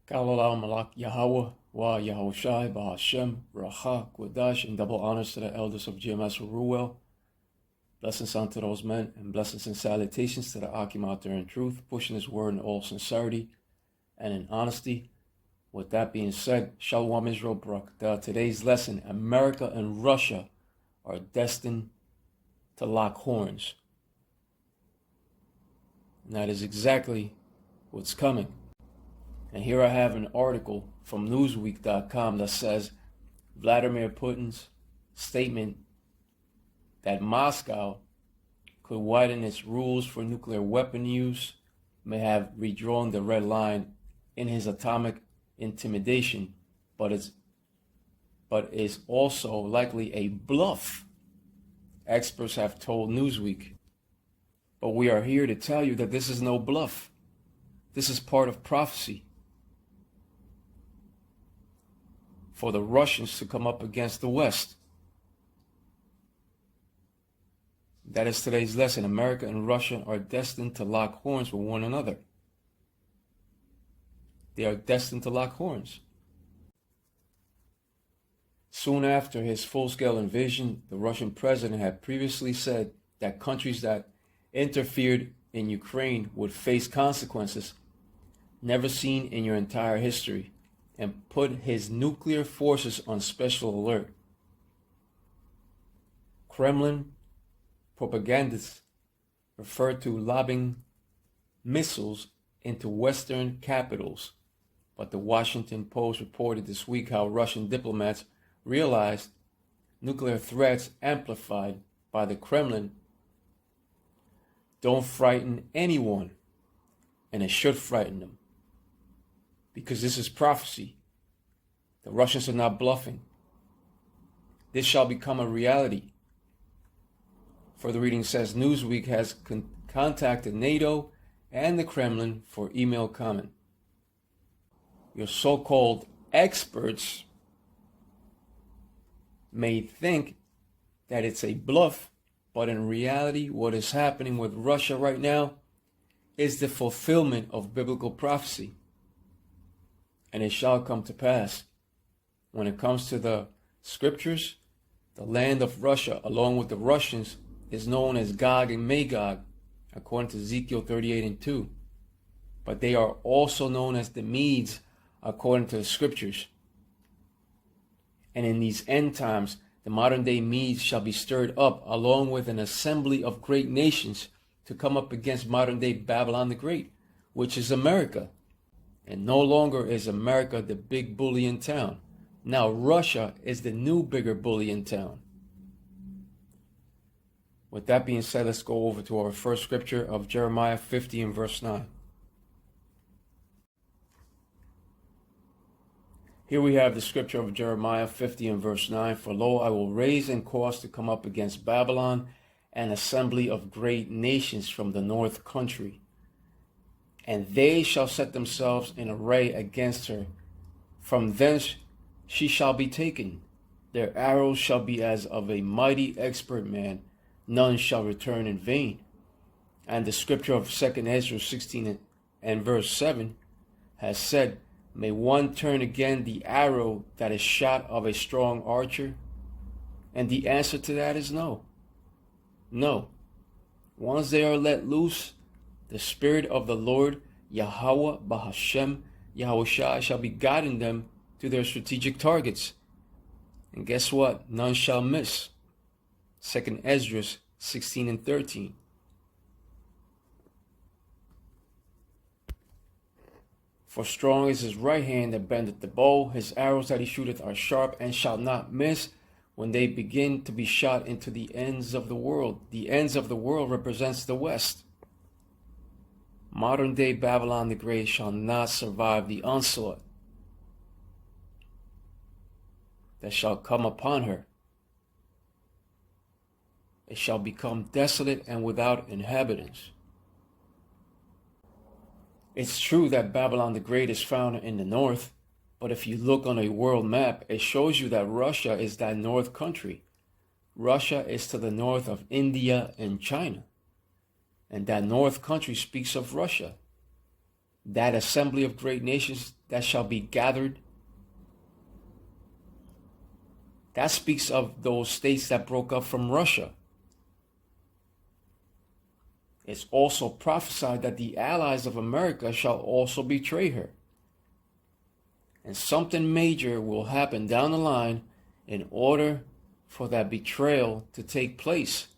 Kalalau Malak Yahweh Wa Yahushai Bahashem Racha Kwadash, and double honors to the elders of GMS Ruel. Blessings unto those men, and blessings and salutations to the Akim out there in truth, pushing his word in all sincerity and in honesty. With that being said, Shalom Israel Barak. Today's lesson: America and Russia are destined to lock horns. And that is exactly what's coming. And here I have an article from Newsweek.com that says Vladimir Putin's statement that Moscow could widen its rules for nuclear weapon use may have redrawn the red line in his atomic intimidation, but is also likely a bluff, experts have told Newsweek. But we are here to tell you that this is no bluff. This is part of prophecy for the Russians to come up against the West. That is today's lesson. America and Russia are destined to lock horns with one another. They are destined to lock horns. Soon after his full-scale invasion, the Russian president had previously said that countries that interfered in Ukraine would face consequences never seen in your entire history, and put his nuclear forces on special alert. Kremlin propagandists referred to lobbing missiles into Western capitals, but the Washington Post reported this week how Russian diplomats realized nuclear threats amplified by the Kremlin don't frighten anyone, and it should frighten them. Because this is prophecy. The Russians are not bluffing. This shall become a reality. Further reading says Newsweek has contacted NATO and the Kremlin for email comment. Your so-called experts may think that it's a bluff, but in reality, what is happening with Russia right now is the fulfillment of biblical prophecy. And it shall come to pass. When it comes to the scriptures, the land of Russia, along with the Russians, is known as Gog and Magog, according to Ezekiel 38:2. But they are also known as the Medes, according to the scriptures. And in these end times, the modern day Medes shall be stirred up, along with an assembly of great nations, to come up against modern day Babylon the Great, which is America. And no longer is America the big bully in town. Now Russia is the new bigger bully in town. With that being said, let's go over to our first scripture of Jeremiah 50 and verse 9. Here we have the scripture of Jeremiah 50 and verse 9. For lo, I will raise and cause to come up against Babylon an assembly of great nations from the north country. And they shall set themselves in array against her. From thence she shall be taken. Their arrows shall be as of a mighty expert man. None shall return in vain. And the scripture of 2 Ezra 16 and verse 7 has said, may one turn again the arrow that is shot of a strong archer? And the answer to that is no. No. Once they are let loose, the Spirit of the Lord, Yahweh Bahashem, Yahushai, shall be guiding them to their strategic targets. And guess what? None shall miss. 2 Ezra 16 and 13. For strong is his right hand that bendeth the bow. His arrows that he shooteth are sharp and shall not miss when they begin to be shot into the ends of the world. The ends of the world represents the West. Modern day Babylon the Great shall not survive the onslaught that shall come upon her. It shall become desolate and without inhabitants. It's true that Babylon the Great is found in the north, but if you look on a world map, it shows you that Russia is that north country. Russia is to the north of India and China. And that north country speaks of Russia. that assembly of great nations that shall be gathered, that speaks of those states that broke up from Russia. It's also prophesied that the allies of America shall also betray her. And something major will happen down the line in order for that betrayal to take place.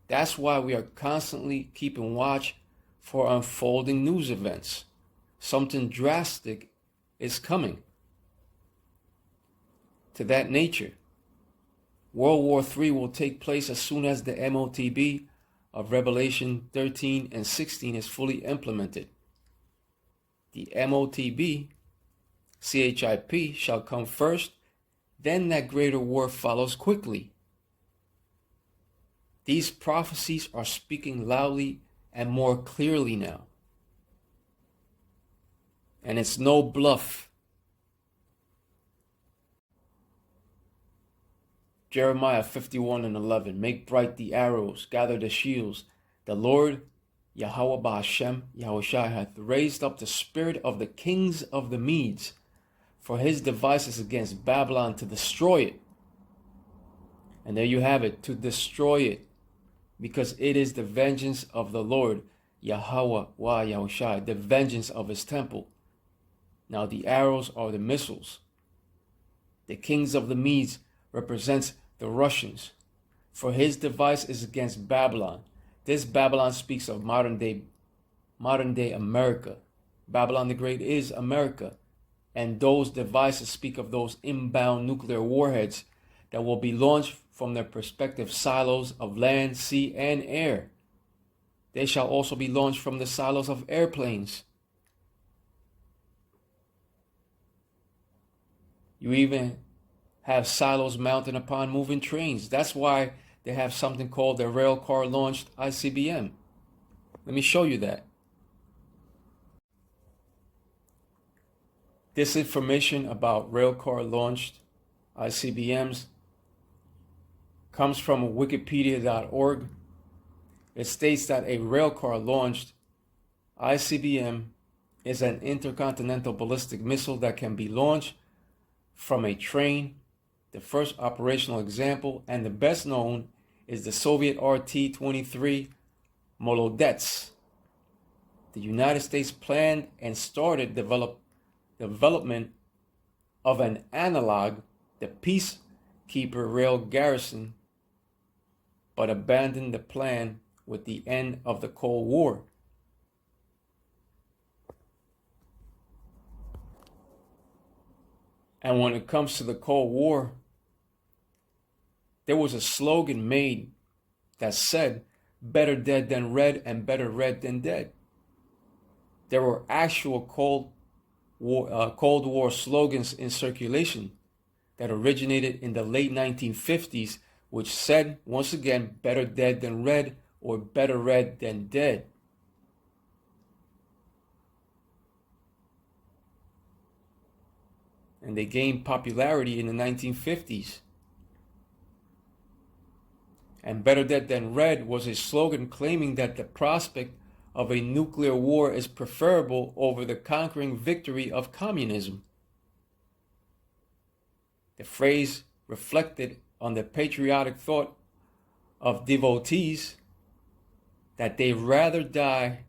That's why we are constantly keeping watch for unfolding news events. Something drastic is coming to that nature. World War III will take place as soon as the MOTB of Revelation 13 and 16 is fully implemented. The MOTB, CHIP, shall come first, then that greater war follows quickly. These prophecies are speaking loudly and more clearly now. And it's no bluff. Jeremiah 51 and 11. Make bright the arrows, gather the shields. The Lord, Yahweh Ba'ashem, Yahushua, hath raised up the spirit of the kings of the Medes, for his devices against Babylon to destroy it. And there you have it, to destroy it, because it is the vengeance of the Lord, Yahweh wa Yahushua, the vengeance of his temple. Now the arrows are the missiles. The kings of the Medes represents the Russians, for his device is against Babylon. This Babylon speaks of modern day America. Babylon the Great is America. And those devices speak of those inbound nuclear warheads that will be launched from their respective silos of land, sea, and air. They shall also be launched from the silos of airplanes. You even have silos mounted upon moving trains. That's why they have something called the rail car launched ICBM. Let me show you that. This information about railcar launched ICBMs comes from wikipedia.org. It states that a railcar launched ICBM is an intercontinental ballistic missile that can be launched from a train. The first operational example and the best known is the Soviet RT-23 Molodets. The United States planned and started development of an analog, the Peacekeeper Rail Garrison, but abandoned the plan with the end of the Cold War. And when it comes to the Cold War, there was a slogan made that said, better dead than red and better red than dead. There were actual Cold War slogans in circulation that originated in the late 1950s, which said, once again, better dead than red or better red than dead. And they gained popularity in the 1950s. And better dead than red was a slogan claiming that the prospect of a nuclear war is preferable over the conquering victory of communism. The phrase reflected on the patriotic thought of devotees that they'd rather die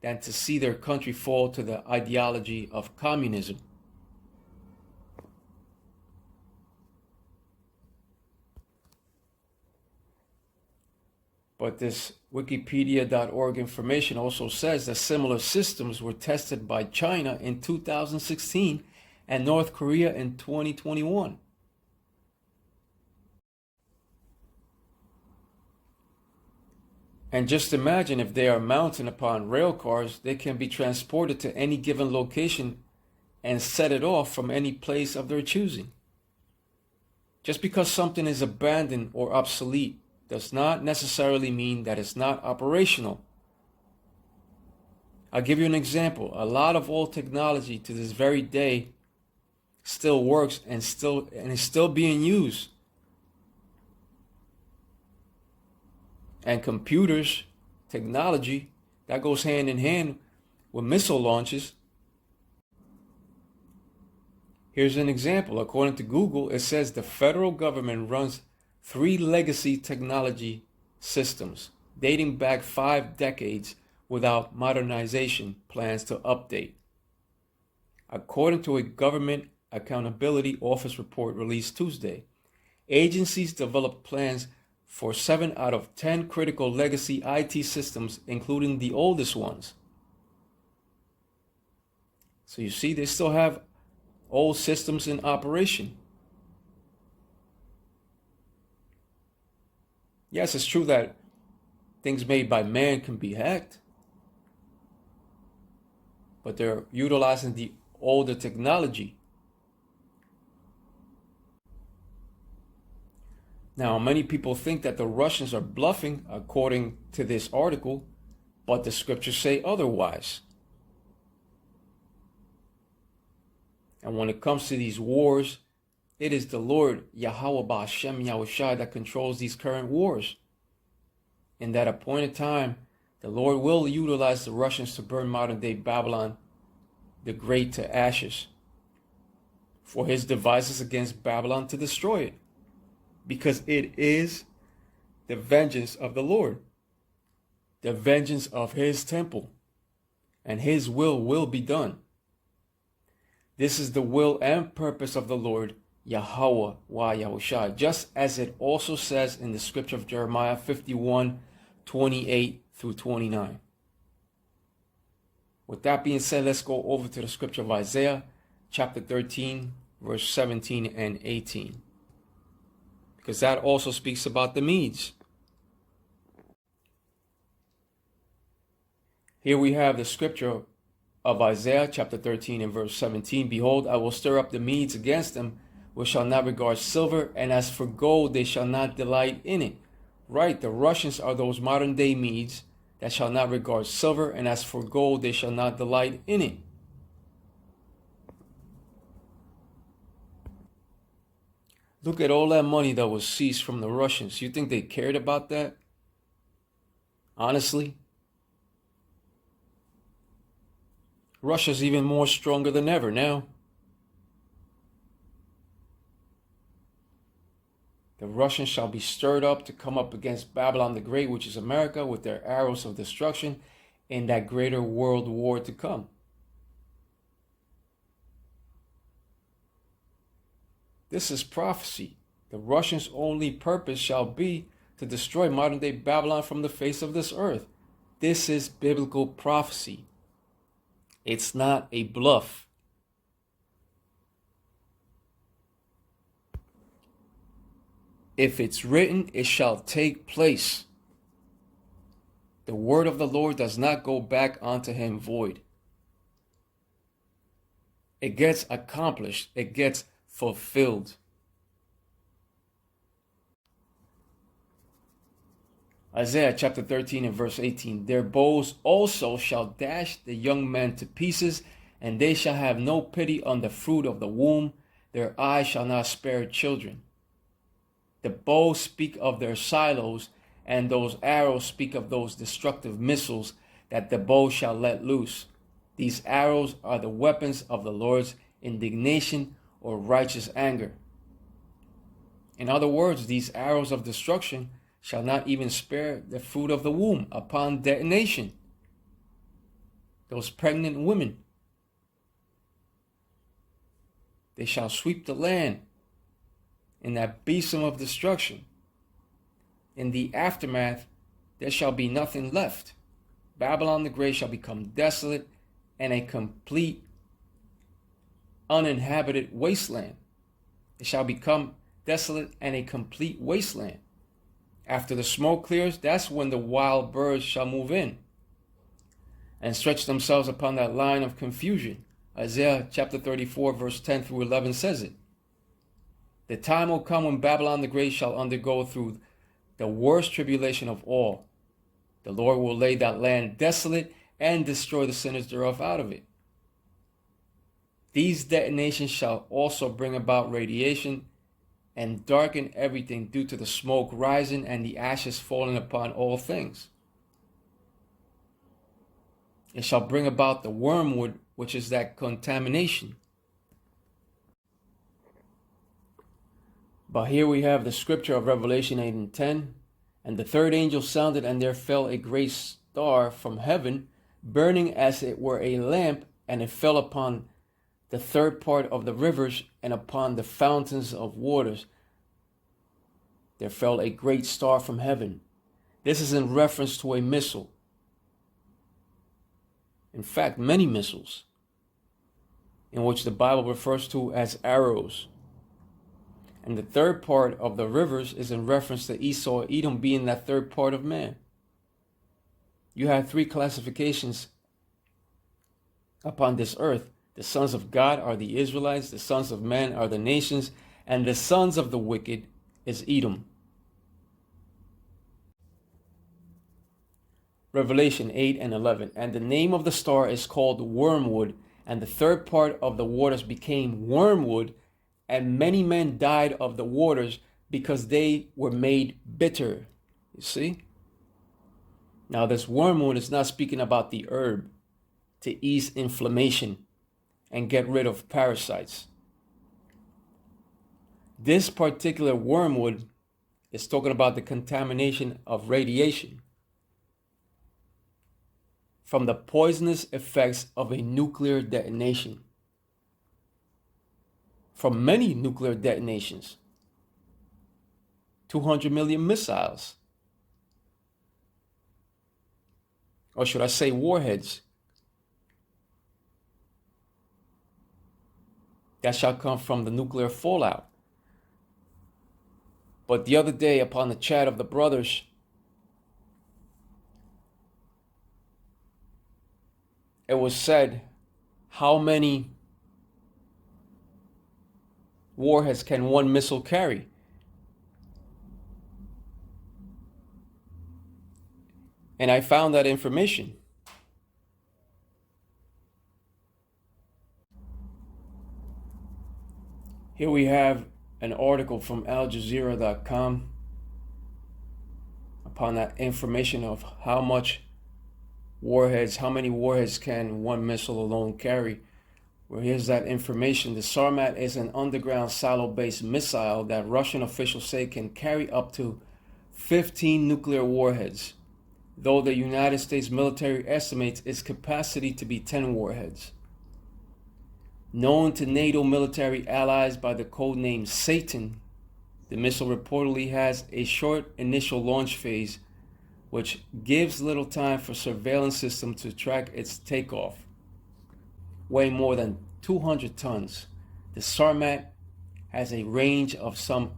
than to see their country fall to the ideology of communism. But this wikipedia.org information also says that similar systems were tested by China in 2016 and North Korea in 2021. And just imagine, if they are mounted upon rail cars, they can be transported to any given location and set it off from any place of their choosing. Just because something is abandoned or obsolete does not necessarily mean that it's not operational. I'll give you an example. A lot of old technology to this very day still works and is still being used. And computers, technology, that goes hand in hand with missile launches. Here's an example. According to Google, it says the federal government runs 3 legacy technology systems dating back 5 decades without modernization plans to update. According to a Government Accountability Office report released Tuesday, agencies developed plans for 7 out of 10 critical legacy IT systems, including the oldest ones. So you see, they still have old systems in operation. Yes, it's true that things made by man can be hacked, but they're utilizing the older technology. Now, many people think that the Russians are bluffing, according to this article, but the scriptures say otherwise. And when it comes to these wars, it is the Lord Yahweh Ba'Shem Yahushua that controls these current wars. In that appointed time, the Lord will utilize the Russians to burn modern-day Babylon the Great to ashes, for his devices against Babylon to destroy it, because it is the vengeance of the Lord, the vengeance of his temple, and his will be done. This is the will and purpose of the Lord, Yahweh wa Yahushua, just as it also says in the scripture of Jeremiah 51:28 through 29. With that being said, let's go over to the scripture of Isaiah chapter 13, verse 17 and 18. Because that also speaks about the Medes. Here we have the scripture of Isaiah chapter 13 and verse 17. Behold, I will stir up the Medes against them, which shall not regard silver, and as for gold, they shall not delight in it. Right, the Russians are those modern day Medes that shall not regard silver, and as for gold, they shall not delight in it. Look at all that money that was seized from the Russians. You think they cared about that? Honestly? Russia's even more stronger than ever now. The Russians shall be stirred up to come up against Babylon the Great, which is America, with their arrows of destruction in that greater world war to come. This is prophecy. The Russians' only purpose shall be to destroy modern-day Babylon from the face of this earth. This is biblical prophecy. It's not a bluff. If it's written, it shall take place. The word of the Lord does not go back unto him void. It gets accomplished. It gets fulfilled. Isaiah chapter 13 and verse 18. Their bows also shall dash the young men to pieces, and they shall have no pity on the fruit of the womb. Their eyes shall not spare children. The bows speak of their silos, and those arrows speak of those destructive missiles that the bow shall let loose. These arrows are the weapons of the Lord's indignation or righteous anger. In other words, these arrows of destruction shall not even spare the fruit of the womb upon detonation. Those pregnant women, they shall sweep the land in that besom of destruction. In the aftermath, there shall be nothing left. Babylon the Great shall become desolate and a complete uninhabited wasteland. It shall become desolate and a complete wasteland. After the smoke clears, that's when the wild birds shall move in and stretch themselves upon that line of confusion. Isaiah chapter 34 verse 10 through 11 says it. The time will come when Babylon the Great shall undergo through the worst tribulation of all. The Lord will lay that land desolate and destroy the sinners thereof out of it. These detonations shall also bring about radiation and darken everything due to the smoke rising and the ashes falling upon all things. It shall bring about the wormwood, which is that contamination. But here we have the scripture of Revelation 8 and 10. And the third angel sounded, and there fell a great star from heaven, burning as it were a lamp, and it fell upon the third part of the rivers and upon the fountains of waters. There fell a great star from heaven. This is in reference to a missile. In fact, many missiles, in which the Bible refers to as arrows. And the third part of the rivers is in reference to Esau, Edom being that third part of man. You have three classifications upon this earth. The sons of God are the Israelites, the sons of man are the nations, and the sons of the wicked is Edom. Revelation 8 and 11. And the name of the star is called wormwood, and the third part of the waters became wormwood, and many men died of the waters because they were made bitter. You see? Now this wormwood is not speaking about the herb to ease inflammation and get rid of parasites. This particular wormwood is talking about the contamination of radiation from the poisonous effects of a nuclear detonation. From many nuclear detonations, 200 million missiles, or should I say warheads, that shall come from the nuclear fallout. But the other day, upon the chat of the brothers, it was said, how many warheads can one missile carry? And I found that information. Here we have an article from AlJazeera.com upon that information of how many warheads can one missile alone carry. Well, here's that information. The Sarmat is an underground silo-based missile that Russian officials say can carry up to 15 nuclear warheads, though the United States military estimates its capacity to be 10 warheads. Known to NATO military allies by the code name Satan, the missile reportedly has a short initial launch phase, which gives little time for surveillance system to track its takeoff. Weighing more than 200 tons, the Sarmat has a range of some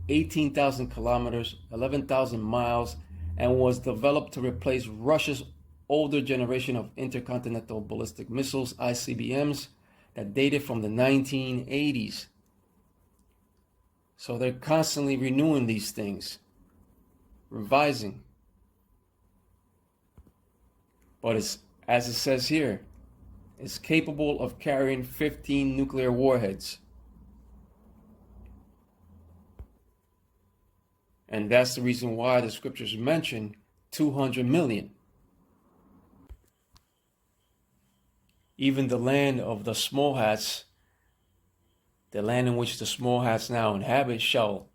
18,000 kilometers, 11,000 miles, and was developed to replace Russia's older generation of intercontinental ballistic missiles, ICBMs, that dated from the 1980s. So they're constantly renewing these things, revising. But it's, as it says here, it's capable of carrying 15 nuclear warheads. And that's the reason why the scriptures mention 200 million. Even the land of the small hats, the land in which the small hats now inhabit, shall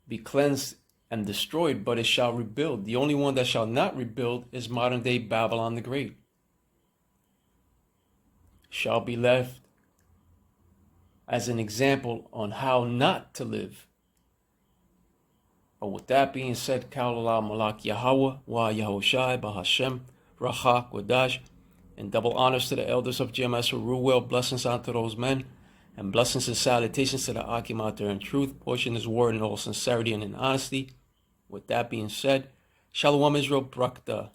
be cleansed and destroyed, but it shall rebuild. The only one that shall not rebuild is modern day Babylon the Great. Shall be left as an example on how not to live. But with that being said, Kaulallah Malak Yahweh wa Yahushai Bahashem Rachak Wadash, and double honors to the elders of GMS who rule well, blessings unto those men, and blessings and salutations to the Akim out there in truth, portion his word in all sincerity and in honesty. With that being said, Shalom Israel Brakta.